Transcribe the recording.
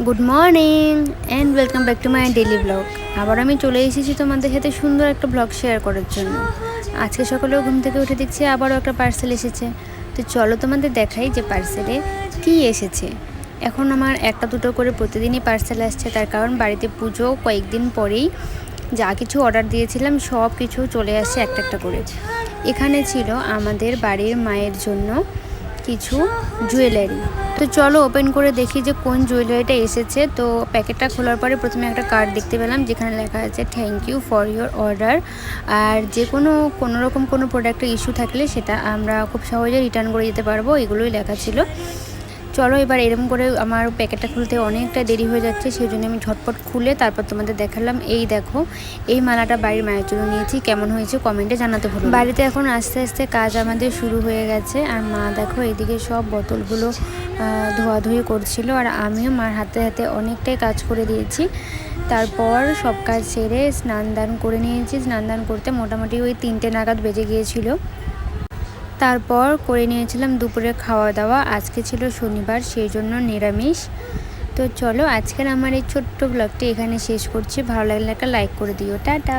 Good morning and welcome back to my daily blog. আবার আমি চলে এসেছি তোমাদের সাথে সুন্দর একটা ব্লগ শেয়ার করার জন্য। আজকে সকালেও ঘুম থেকে উঠে দেখছি আবারও একটা পার্সেল এসেছে। তো চলো তোমাদের দেখাই যে পার্সেলে কী এসেছে। এখন আমার একটা দুটো করে প্রতিদিনই পার্সেল আসছে, তার কারণ বাড়িতে পুজো কয়েকদিন পরেই যা কিছু অর্ডার দিয়েছিলাম সব কিছু চলে আসছে একটা একটা করে। এখানে ছিল আমাদের বাড়ির মায়ের জন্য কিছু জুয়েলারি। তো চলো ওপেন করে দেখি যে কোন জুয়েলারিটা এসেছে। তো প্যাকেটটা খোলার পরে প্রথমে একটা কার্ড দেখতে পেলাম যেখানে লেখা আছে thank you for your order. আর যে কোনো রকম কোনো প্রোডাক্টের ইস্যু থাকলে সেটা আমরা খুব সহজে রিটার্ন করে দিতে পারবো, এগুলোই লেখা ছিল। চলো এবার এরকম করে আমার প্যাকেটটা খুলতে অনেকটা দেরি হয়ে যাচ্ছে, সেই জন্য আমি ঝটপট খুলে তারপর তোমাদের দেখালাম। এই দেখো, এই মালাটা বাড়ির মায়ের জন্য নিয়েছি, কেমন হয়েছে কমেন্টে জানাতে ভুলো না। বাড়িতে এখন আস্তে আস্তে কাজ আমাদের শুরু হয়ে গেছে, আর মা দেখো এদিকে সব বোতলগুলো ধোয়াধুয়ি করছিল, আর আমিও মার হাতে হাতে অনেকটাই কাজ করে দিয়েছি। তারপর সব কাজ সেরে স্নান দান করে নিয়েছি। স্নান দান করতে মোটামুটি ওই 3টে নাগাদ বেজে গিয়েছিল। তারপর করে নিয়েছিলাম দুপুরে খাওয়া দাওয়া। আজকে ছিল শনিবার, সেই জন্য নিরামিষ। তো চলো আজকের আমার এই ছোট্ট ব্লগটি এখানে শেষ করছি। ভালো লাগলে একটা লাইক করে দিও। টাটা।